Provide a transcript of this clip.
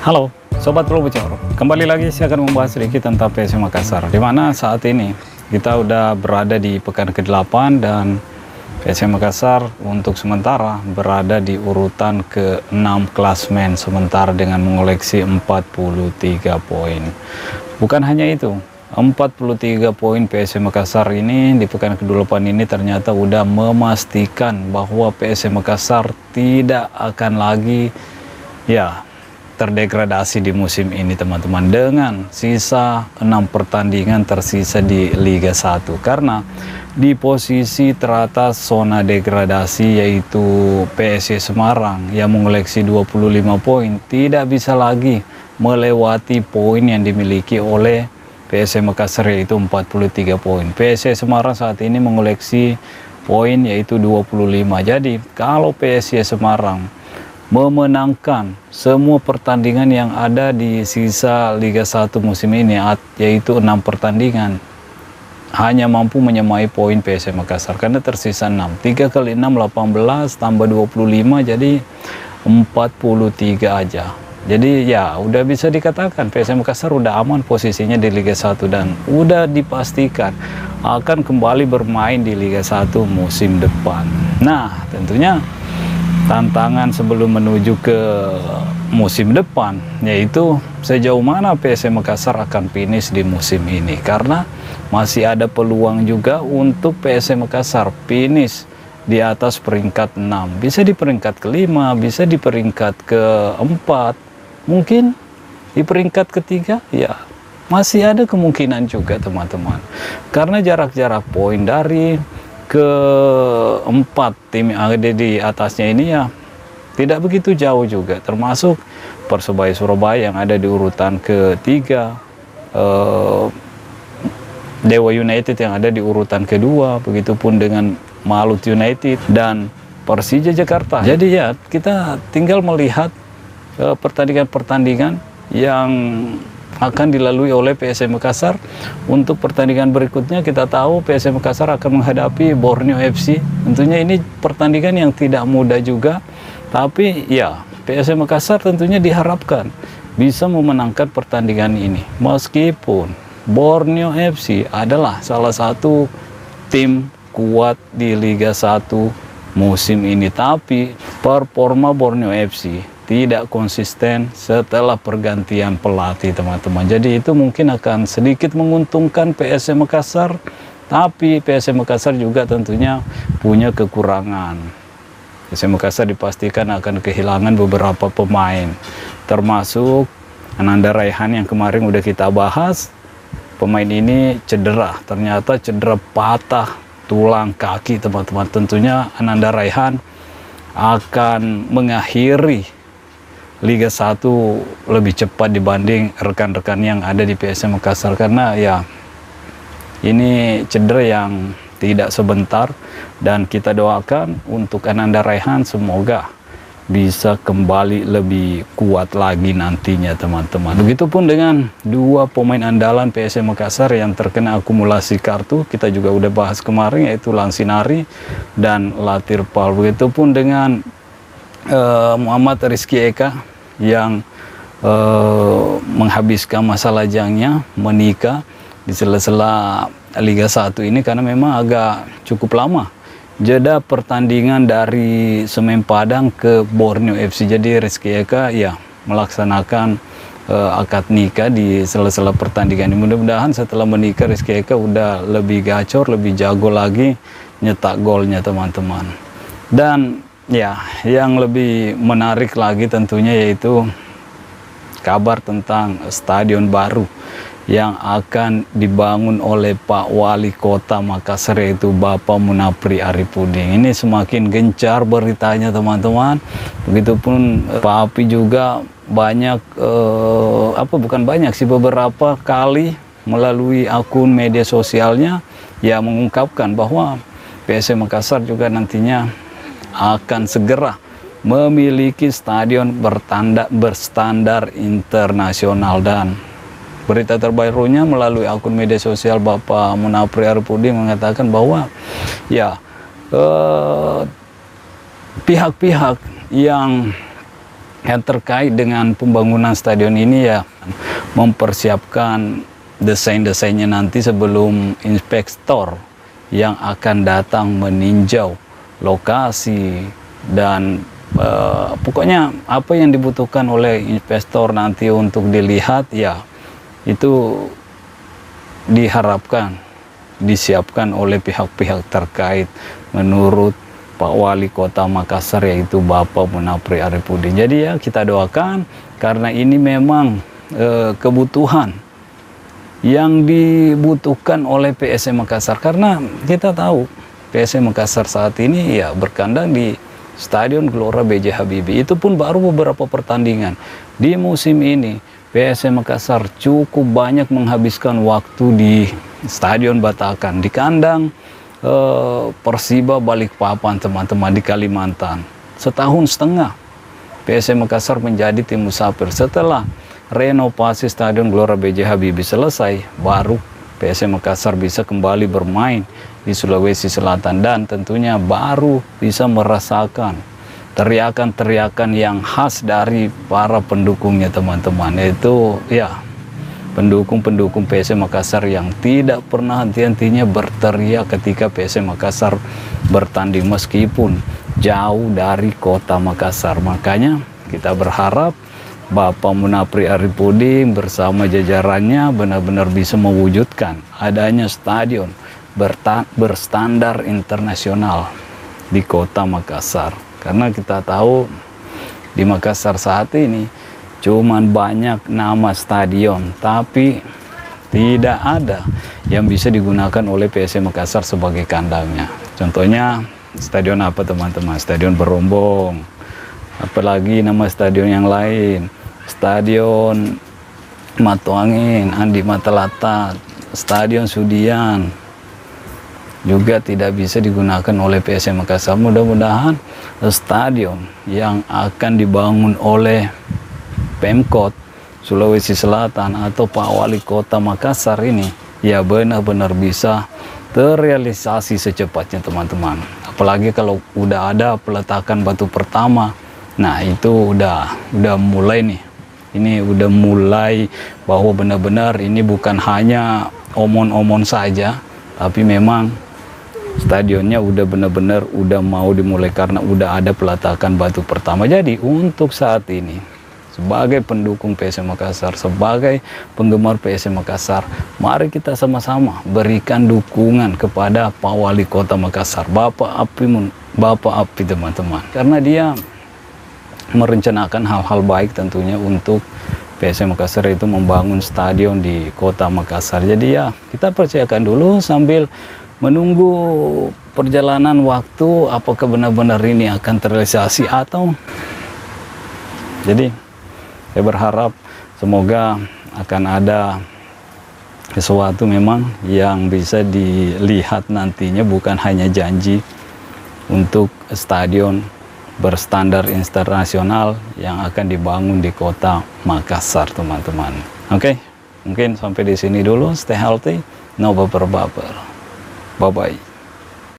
Halo, Sobat Pro Bocor. Kembali lagi saya akan membahas sedikit tentang PSM Makassar. Di mana saat ini kita udah berada di pekan ke-8 dan PSM Makassar untuk sementara berada di urutan ke-6 klasmen sementara dengan mengoleksi 43 poin. Bukan hanya itu, 43 poin PSM Makassar ini di pekan ke-8 ini ternyata udah memastikan bahwa PSM Makassar tidak akan lagi terdegradasi di musim ini, teman-teman, dengan sisa 6 pertandingan tersisa di Liga 1. Karena di posisi teratas zona degradasi yaitu PSS Semarang yang mengoleksi 25 poin tidak bisa lagi melewati poin yang dimiliki oleh PSM Makassar yaitu 43 poin. PSS Semarang saat ini mengoleksi poin yaitu 25. Jadi kalau PSS Semarang memenangkan semua pertandingan yang ada di sisa Liga 1 musim ini, yaitu 6 pertandingan, hanya mampu menyamai poin PSM Makassar karena tersisa 6. 3 kali 6 18 tambah 25 jadi 43 aja. Jadi ya udah bisa dikatakan PSM Makassar udah aman posisinya di Liga 1 dan udah dipastikan akan kembali bermain di Liga 1 musim depan. Nah, tentunya tantangan sebelum menuju ke musim depan yaitu sejauh mana PSM Makassar akan finish di musim ini, karena masih ada peluang juga untuk PSM Makassar finish di atas peringkat 6, bisa di peringkat ke-5, bisa di peringkat ke-4, mungkin di peringkat ke-3, ya masih ada kemungkinan juga, teman-teman, karena jarak-jarak poin dari ke-4 tim yang ada di atasnya ini ya tidak begitu jauh juga, termasuk Persebaya Surabaya yang ada di urutan ke-3, Dewa United yang ada di urutan ke-2, begitupun dengan Malut United dan Persija Jakarta. Jadi ya kita tinggal melihat pertandingan-pertandingan yang akan dilalui oleh PSM Makassar. Untuk pertandingan berikutnya kita tahu PSM Makassar akan menghadapi Borneo FC. Tentunya ini pertandingan yang tidak mudah juga, tapi ya PSM Makassar tentunya diharapkan bisa memenangkan pertandingan ini. Meskipun Borneo FC adalah salah satu tim kuat di Liga 1 musim ini, tapi performa Borneo FC tidak konsisten setelah pergantian pelatih, teman-teman. Jadi itu mungkin akan sedikit menguntungkan PSM Makassar, tapi PSM Makassar juga tentunya punya kekurangan. PSM Makassar dipastikan akan kehilangan beberapa pemain, termasuk Ananda Raihan yang kemarin udah kita bahas. Pemain ini cedera, ternyata cedera patah tulang kaki, teman-teman. Tentunya Ananda Raihan akan mengakhiri Liga 1 lebih cepat dibanding rekan-rekan yang ada di PSM Makassar, karena ya ini cedera yang tidak sebentar, dan kita doakan untuk Ananda Raihan semoga bisa kembali lebih kuat lagi nantinya, teman-teman. Begitupun dengan dua pemain andalan PSM Makassar yang terkena akumulasi kartu, kita juga udah bahas kemarin, yaitu Lansinari dan Latirpal. Begitupun dengan Muhammad Rizky Eka yang menghabiskan masa lajangnya menikah di sela-sela Liga 1 ini, karena memang agak cukup lama jeda pertandingan dari Semen Padang ke Borneo FC. Jadi Rizky Eka ya melaksanakan akad nikah di sela-sela pertandingan ini. Mudah-mudahan setelah menikah Rizky Eka udah lebih gacor, lebih jago lagi nyetak golnya, teman-teman. Dan ya, yang lebih menarik lagi tentunya yaitu kabar tentang stadion baru yang akan dibangun oleh Pak Wali Kota Makassar, yaitu Bapak Munapri Arifudin. Ini semakin gencar beritanya, teman-teman. Begitupun Pak Api juga banyak, bukan banyak sih, beberapa kali melalui akun media sosialnya ya mengungkapkan bahwa PSM Makassar juga nantinya akan segera memiliki stadion berstandar internasional. Dan berita terbarunya melalui akun media sosial Bapak Munapri Arifudin mengatakan bahwa ya pihak-pihak yang yang terkait dengan pembangunan stadion ini ya mempersiapkan desain-desainnya nanti sebelum inspektor yang akan datang meninjau lokasi dan pokoknya apa yang dibutuhkan oleh investor nanti untuk dilihat ya itu diharapkan disiapkan oleh pihak-pihak terkait menurut Pak Wali Kota Makassar, yaitu Bapak Munapri Arifudin. Jadi ya kita doakan, karena ini memang kebutuhan yang dibutuhkan oleh PSM Makassar, karena kita tahu PSM Makassar saat ini ya berkandang di Stadion Gelora B.J. Habibie. Itu pun baru beberapa pertandingan. Di musim ini PSM Makassar cukup banyak menghabiskan waktu di Stadion Batakan, di kandang Persiba Balikpapan, teman-teman, di Kalimantan. Setahun setengah PSM Makassar menjadi tim musafir. Setelah renovasi Stadion Gelora B.J. Habibie selesai, baru PSM Makassar bisa kembali bermain di Sulawesi Selatan, dan tentunya baru bisa merasakan teriakan-teriakan yang khas dari para pendukungnya, teman-teman, yaitu ya pendukung-pendukung PSM Makassar yang tidak pernah henti-hentinya berteriak ketika PSM Makassar bertanding meskipun jauh dari kota Makassar. Makanya kita berharap Bapak Munapri Arifudin bersama jajarannya benar-benar bisa mewujudkan adanya stadion berstandar internasional di kota Makassar. Karena kita tahu di Makassar saat ini cuman banyak nama stadion, tapi tidak ada yang bisa digunakan oleh PSM Makassar sebagai kandangnya. Contohnya stadion apa, teman-teman? Stadion Berombong, apalagi nama stadion yang lain, Stadion Matuangin, Andi Matalata, Stadion Sudian juga tidak bisa digunakan oleh PSM Makassar. Mudah-mudahan stadion yang akan dibangun oleh Pemkot Sulawesi Selatan atau Pak Wali Kota Makassar ini ya benar-benar bisa terrealisasi secepatnya, teman-teman. Apalagi kalau udah ada peletakan batu pertama, nah itu udah mulai nih. Ini udah mulai bahwa benar-benar ini bukan hanya omon-omon saja, tapi memang stadionnya udah benar-benar udah mau dimulai karena udah ada peletakan batu pertama. Jadi untuk saat ini sebagai pendukung PSM Makassar, sebagai penggemar PSM Makassar, mari kita sama-sama berikan dukungan kepada Pak Wali Kota Makassar, Bapak Api, teman-teman. Karena dia merencanakan hal-hal baik tentunya untuk PSM Makassar, itu membangun stadion di kota Makassar. Jadi ya kita percayakan dulu sambil menunggu perjalanan waktu apakah benar-benar ini akan terrealisasi atau. Jadi saya berharap semoga akan ada sesuatu memang yang bisa dilihat nantinya, bukan hanya janji untuk stadion berstandar internasional yang akan dibangun di kota Makassar, teman-teman. Oke, mungkin sampai di sini dulu. Stay healthy, no baper-baper. Bye-bye.